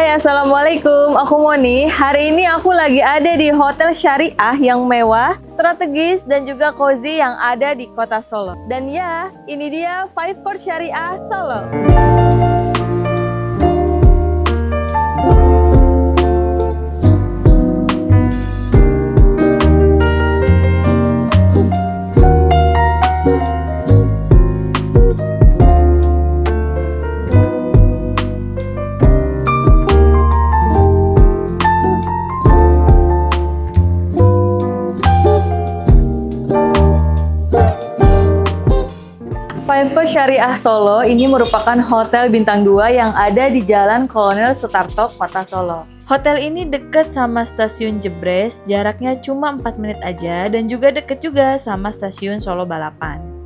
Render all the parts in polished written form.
Hai, Assalamualaikum. Aku Moni. Hari ini aku lagi ada di Hotel Syariah yang mewah, strategis, dan juga cozy yang ada di kota Solo. Dan ya, ini dia Five Court Syariah Solo. Five Court Syariah Solo ini merupakan hotel bintang 2 yang ada di Jalan Kolonel Sutarto, Kota Solo. Hotel ini dekat sama stasiun Jebres, jaraknya cuma 4 menit aja dan juga deket juga sama stasiun Solo Balapan.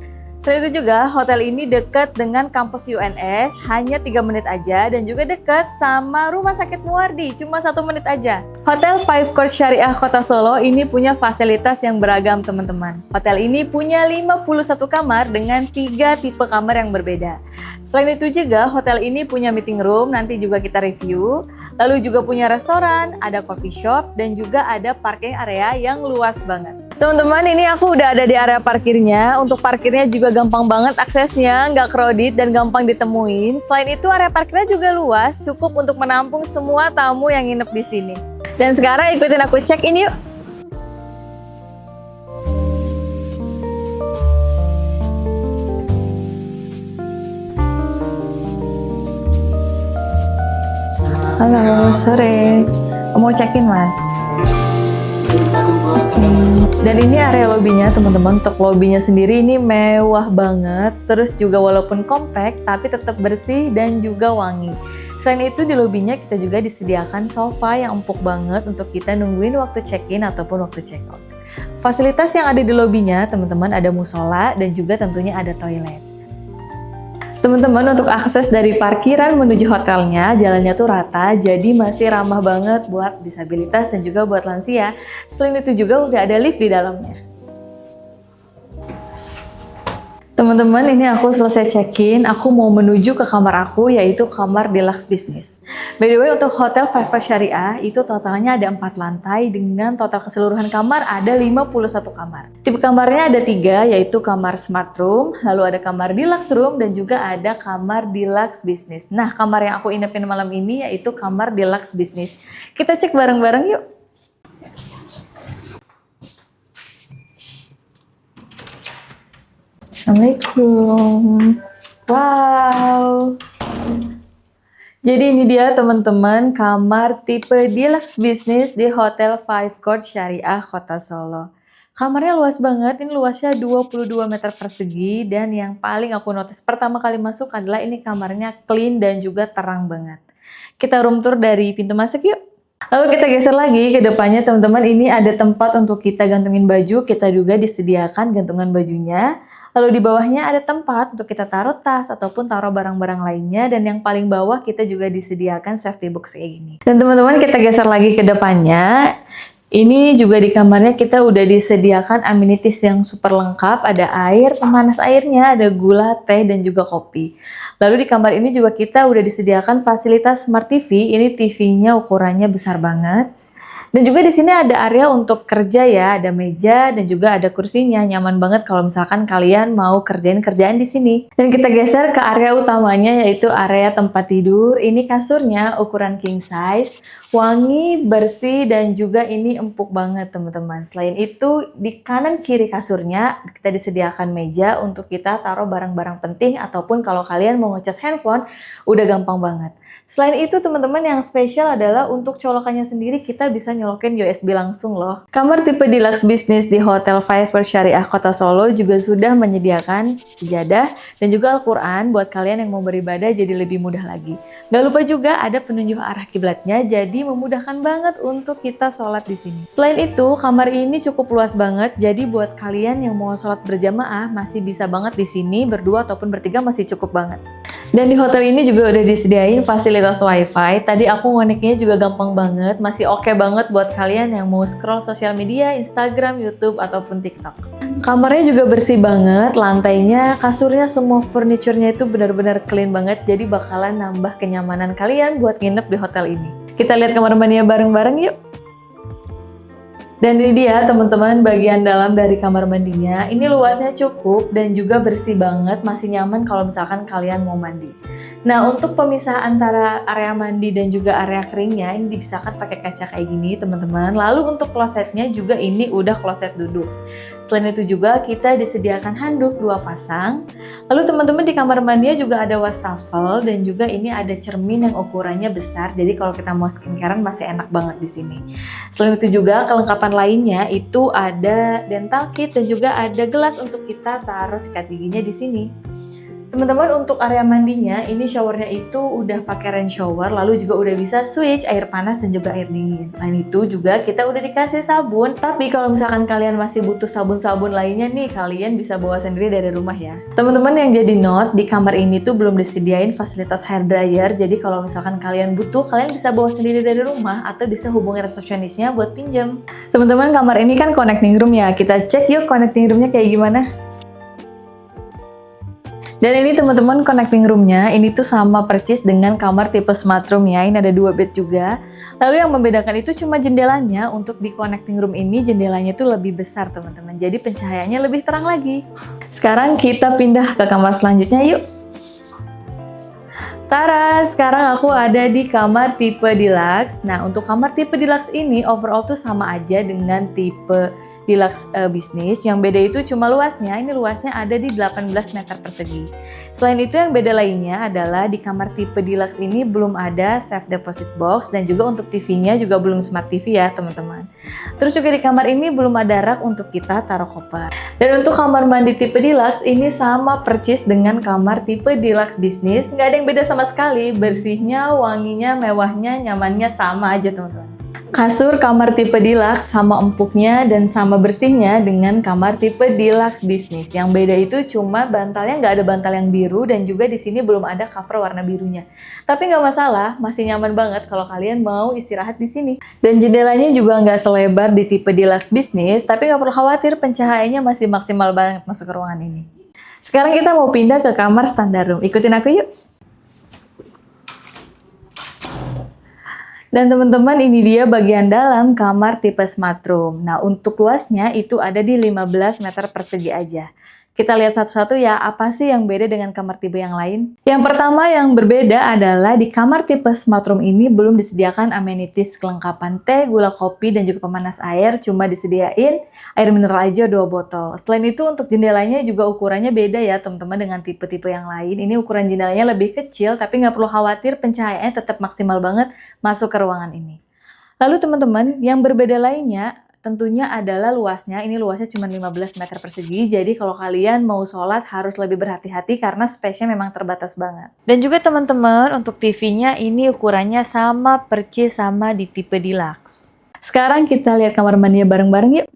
Selain itu juga, hotel ini dekat dengan kampus UNS, hanya 3 menit aja dan juga dekat sama Rumah Sakit Muwardi, cuma 1 menit aja. Hotel Five Court Syariah Kota Solo ini punya fasilitas yang beragam teman-teman. Hotel ini punya 51 kamar dengan 3 tipe kamar yang berbeda. Selain itu juga, hotel ini punya meeting room, nanti juga kita review. Lalu juga punya restoran, ada coffee shop, dan juga ada parking area yang luas banget. Teman-teman, ini aku udah ada di area parkirnya. Untuk parkirnya juga gampang banget aksesnya, nggak crowded dan gampang ditemuin. Selain itu area parkirnya juga luas, cukup untuk menampung semua tamu yang nginep di sini. Dan sekarang ikutin aku check in yuk. Halo, sore. Mau check in, Mas? Dan ini area lobbynya teman-teman. Untuk lobbynya sendiri ini mewah banget. Terus juga walaupun compact tapi tetap bersih dan juga wangi. Selain itu di lobbynya kita juga disediakan sofa yang empuk banget untuk kita nungguin waktu check-in ataupun waktu check-out. Fasilitas yang ada di lobbynya teman-teman ada musola dan juga tentunya ada toilet. Teman-teman, untuk akses dari parkiran menuju hotelnya, jalannya tuh rata, jadi masih ramah banget buat disabilitas dan juga buat lansia. Selain itu juga udah ada lift di dalamnya. Teman-teman, ini aku selesai check-in, aku mau menuju ke kamar aku, yaitu kamar deluxe business. By the way, untuk hotel Five Court Syariah, itu totalnya ada 4 lantai dengan total keseluruhan kamar ada 51 kamar. Tipe kamarnya ada 3, yaitu kamar smart room, lalu ada kamar deluxe room, dan juga ada kamar deluxe business. Nah, kamar yang aku inepin malam ini yaitu kamar deluxe business. Kita cek bareng-bareng yuk. Assalamualaikum. Wow. Jadi ini dia teman-teman kamar tipe deluxe business di Hotel Five Court Syariah Kota Solo. Kamarnya luas banget, ini luasnya 22 meter persegi dan yang paling aku notice pertama kali masuk adalah ini kamarnya clean dan juga terang banget. Kita room tour dari pintu masuk yuk. Lalu kita geser lagi ke depannya teman-teman, ini ada tempat untuk kita gantungin baju, kita juga disediakan gantungan bajunya. Lalu di bawahnya ada tempat untuk kita taruh tas ataupun taruh barang-barang lainnya, dan yang paling bawah kita juga disediakan safety box kayak gini. Dan teman-teman kita geser lagi ke depannya, ini juga di kamarnya kita udah disediakan amenities yang super lengkap, ada air, pemanas airnya, ada gula, teh, dan juga kopi. Lalu di kamar ini juga kita udah disediakan fasilitas smart TV, ini TV-nya ukurannya besar banget. Dan juga di sini ada area untuk kerja ya, ada meja dan juga ada kursinya, nyaman banget kalau misalkan kalian mau kerjain kerjaan di sini. Dan kita geser ke area utamanya yaitu area tempat tidur. Ini kasurnya ukuran king size, wangi, bersih dan juga ini empuk banget teman-teman. Selain itu di kanan kiri kasurnya kita disediakan meja untuk kita taruh barang-barang penting ataupun kalau kalian mau ngecas handphone udah gampang banget. Selain itu teman-teman yang spesial adalah untuk colokannya sendiri kita bisa nyolokin USB langsung loh. Kamar tipe deluxe business di Hotel Five Court Syariah Kota Solo juga sudah menyediakan sejadah dan juga Al-Quran buat kalian yang mau beribadah jadi lebih mudah lagi. Gak lupa juga ada penunjuk arah kiblatnya, jadi memudahkan banget untuk kita sholat di sini. Selain itu kamar ini cukup luas banget, jadi buat kalian yang mau sholat berjamaah masih bisa banget di sini, berdua ataupun bertiga masih cukup banget. Dan di hotel ini juga udah disediain fasilitas wifi. Tadi aku ngoneknya juga gampang banget, masih oke banget buat kalian yang mau scroll sosial media, Instagram, YouTube, ataupun TikTok. Kamarnya juga bersih banget, lantainya, kasurnya, semua furniturnya itu benar-benar clean banget. Jadi bakalan nambah kenyamanan kalian buat nginep di hotel ini. Kita lihat kamar mandinya bareng-bareng yuk. Dan ini dia teman-teman bagian dalam dari kamar mandinya. Ini luasnya cukup dan juga bersih banget, masih nyaman kalau misalkan kalian mau mandi. Nah, untuk pemisah antara area mandi dan juga area keringnya ini dipisahkan pakai kaca kayak gini teman-teman. Lalu untuk klosetnya juga ini udah kloset duduk. Selain itu juga kita disediakan handuk 2 pasang. Lalu teman-teman di kamar mandinya juga ada wastafel dan juga ini ada cermin yang ukurannya besar. Jadi kalau kita mau skincarean masih enak banget di sini. Selain itu juga kelengkapan lainnya itu ada dental kit dan juga ada gelas untuk kita taruh sikat giginya di sini. Teman-teman untuk area mandinya ini showernya itu udah pakai rain shower, lalu juga udah bisa switch air panas dan juga air dingin. Selain itu juga kita udah dikasih sabun, tapi kalau misalkan kalian masih butuh sabun-sabun lainnya nih, kalian bisa bawa sendiri dari rumah ya. Teman-teman yang jadi note, di kamar ini tuh belum disediain fasilitas hair dryer, jadi kalau misalkan kalian butuh, kalian bisa bawa sendiri dari rumah atau bisa hubungi resepsionisnya buat pinjam. Teman-teman kamar ini kan connecting room ya, kita cek yuk connecting roomnya kayak gimana. Dan ini teman-teman connecting roomnya, ini tuh sama persis dengan kamar tipe smart room ya, ini ada 2 bed juga. Lalu yang membedakan itu cuma jendelanya, untuk di connecting room ini jendelanya tuh lebih besar teman-teman, jadi pencahayaannya lebih terang lagi. Sekarang kita pindah ke kamar selanjutnya yuk. Tara, sekarang aku ada di kamar tipe deluxe. Nah, untuk kamar tipe deluxe ini overall tuh sama aja dengan tipe deluxe bisnis. Yang beda itu cuma luasnya. Ini luasnya ada di 18 meter persegi. Selain itu yang beda lainnya adalah di kamar tipe deluxe ini belum ada safe deposit box dan juga untuk TV-nya juga belum smart TV ya teman-teman. Terus juga di kamar ini belum ada rak untuk kita taruh koper. Dan untuk kamar mandi tipe deluxe ini sama persis dengan kamar tipe deluxe bisnis. Nggak ada yang beda sama sekali, bersihnya, wanginya, mewahnya, nyamannya sama aja teman-teman. Kasur kamar tipe deluxe sama empuknya dan sama bersihnya dengan kamar tipe deluxe bisnis. Yang beda itu cuma bantalnya nggak ada bantal yang biru dan juga di sini belum ada cover warna birunya. Tapi nggak masalah, masih nyaman banget kalau kalian mau istirahat di sini. Dan jendelanya juga nggak selebar di tipe deluxe bisnis, tapi nggak perlu khawatir, pencahayaannya masih maksimal banget masuk ke ruangan ini. Sekarang kita mau pindah ke kamar standar room. Ikutin aku yuk. Dan teman-teman ini dia bagian dalam kamar tipe smart room. Nah untuk luasnya itu ada di 15 meter persegi aja. Kita lihat satu-satu ya, apa sih yang beda dengan kamar tipe yang lain? Yang pertama yang berbeda adalah di kamar tipe smart room ini belum disediakan amenities kelengkapan teh, gula kopi, dan juga pemanas air. Cuma disediain air mineral aja 2 botol. Selain itu untuk jendelanya juga ukurannya beda ya teman-teman dengan tipe-tipe yang lain. Ini ukuran jendelanya lebih kecil, tapi nggak perlu khawatir, pencahayaannya tetap maksimal banget masuk ke ruangan ini. Lalu teman-teman yang berbeda lainnya tentunya adalah luasnya. Ini luasnya cuma 15 meter persegi, jadi kalau kalian mau sholat harus lebih berhati-hati karena space-nya memang terbatas banget. Dan juga teman-teman untuk TV-nya ini ukurannya sama persis sama di tipe deluxe. Sekarang kita lihat kamar mandinya bareng-bareng yuk.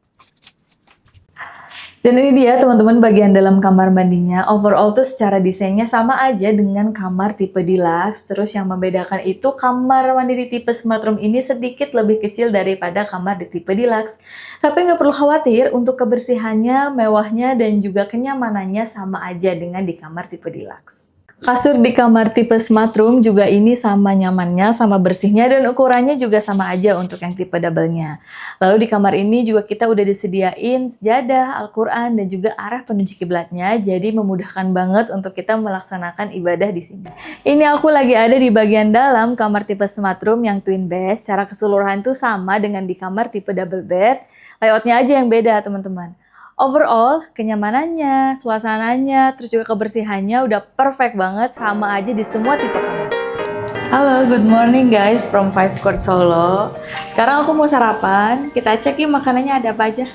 Dan ini dia teman-teman bagian dalam kamar mandinya. Overall tuh secara desainnya sama aja dengan kamar tipe deluxe. Terus yang membedakan itu kamar mandi di tipe smart room ini sedikit lebih kecil daripada kamar di tipe deluxe. Tapi nggak perlu khawatir, untuk kebersihannya, mewahnya, dan juga kenyamanannya sama aja dengan di kamar tipe deluxe. Kasur di kamar tipe smart room juga ini sama nyamannya, sama bersihnya, dan ukurannya juga sama aja untuk yang tipe double-nya. Lalu di kamar ini juga kita udah disediain sejadah, Al-Quran, dan juga arah penunjuk kiblatnya, jadi memudahkan banget untuk kita melaksanakan ibadah di sini. Ini aku lagi ada di bagian dalam kamar tipe smart room yang twin bed. Secara keseluruhan tuh sama dengan di kamar tipe double bed, layoutnya aja yang beda teman-teman. Overall, kenyamanannya, suasananya, terus juga kebersihannya udah perfect banget, sama aja di semua tipe kamar. Halo, good morning guys from Five Court Solo. Sekarang aku mau sarapan, kita cek yuk makanannya ada apa aja.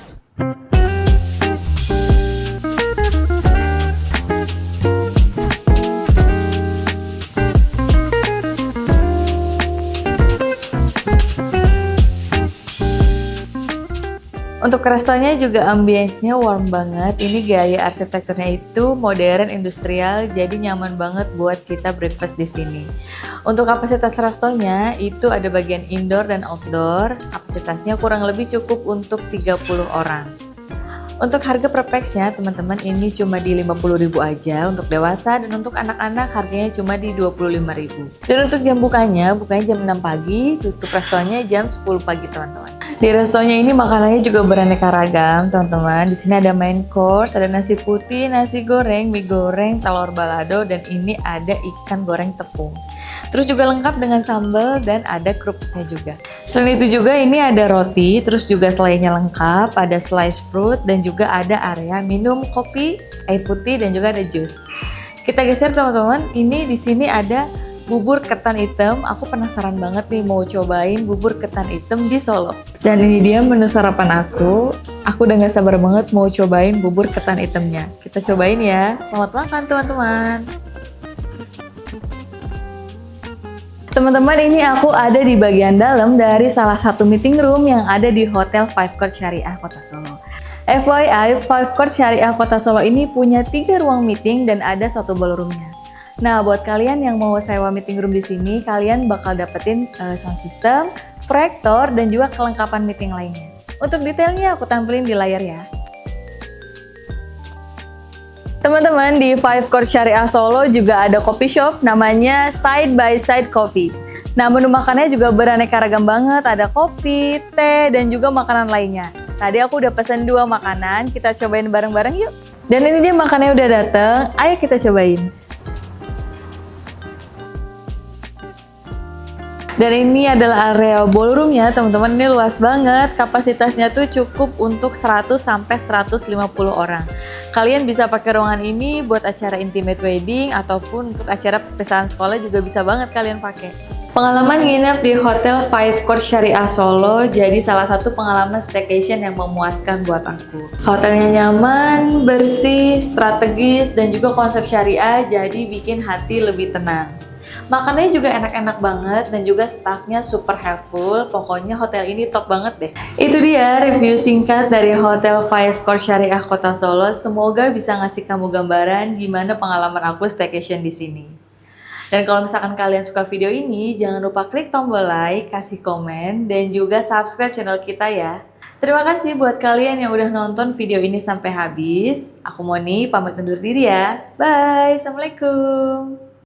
Untuk restonya juga ambience-nya warm banget. Ini gaya arsitekturnya itu modern industrial, jadi nyaman banget buat kita breakfast di sini. Untuk kapasitas restonya itu ada bagian indoor dan outdoor. Kapasitasnya kurang lebih cukup untuk 30 orang. Untuk harga per packsnya teman-teman ini cuma di 50.000 aja untuk dewasa, dan untuk anak-anak harganya cuma di 25.000. Dan untuk jam bukanya jam 6 pagi, tutup restonya jam 10 pagi teman-teman. Di restonya ini makanannya juga beraneka ragam teman-teman. Di sini ada main course, ada nasi putih, nasi goreng, mie goreng, telur balado, dan ini ada ikan goreng tepung. Terus juga lengkap dengan sambal dan ada kerupuknya juga. Selain itu juga ini ada roti, terus juga selainya lengkap, ada slice fruit, dan juga ada area minum kopi, air putih, dan juga ada jus. Kita geser teman-teman, ini di sini ada bubur ketan hitam. Aku penasaran banget nih mau cobain bubur ketan hitam di Solo. Dan ini dia menu sarapan aku. Aku udah gak sabar banget mau cobain bubur ketan hitamnya. Kita cobain ya. Selamat makan teman-teman. Teman-teman, ini aku ada di bagian dalam dari salah satu meeting room yang ada di Hotel Five Court Syariah Kota Solo. FYI, Five Court Syariah Kota Solo ini punya 3 ruang meeting dan ada 1 ballroomnya. Nah, buat kalian yang mau sewa meeting room di sini, kalian bakal dapetin sound system, proyektor, dan juga kelengkapan meeting lainnya. Untuk detailnya aku tampilin di layar ya. Teman-teman, di Five Court Syariah Solo juga ada coffee shop namanya Side by Side Coffee. Nah, menu makannya juga beraneka ragam banget, ada kopi, teh, dan juga makanan lainnya. Tadi aku udah pesen 2 makanan, kita cobain bareng-bareng yuk. Dan ini dia makannya udah dateng, ayo kita cobain. Dan ini adalah area ballroomnya teman-teman, ini luas banget, kapasitasnya tuh cukup untuk 100 sampai 150 orang. Kalian bisa pakai ruangan ini buat acara intimate wedding ataupun untuk acara perpisahan sekolah juga bisa banget kalian pakai. Pengalaman nginep di Hotel Five Court Syariah Solo jadi salah satu pengalaman staycation yang memuaskan buat aku. Hotelnya nyaman, bersih, strategis, dan juga konsep syariah jadi bikin hati lebih tenang. Makanannya juga enak-enak banget dan juga staffnya super helpful. Pokoknya hotel ini top banget deh. Itu dia review singkat dari Hotel Five Court Syariah Kota Solo. Semoga bisa ngasih kamu gambaran gimana pengalaman aku staycation di sini. Dan kalau misalkan kalian suka video ini, jangan lupa klik tombol like, kasih komen, dan juga subscribe channel kita ya. Terima kasih buat kalian yang udah nonton video ini sampai habis. Aku Moni, pamit undur diri ya. Bye, Assalamualaikum.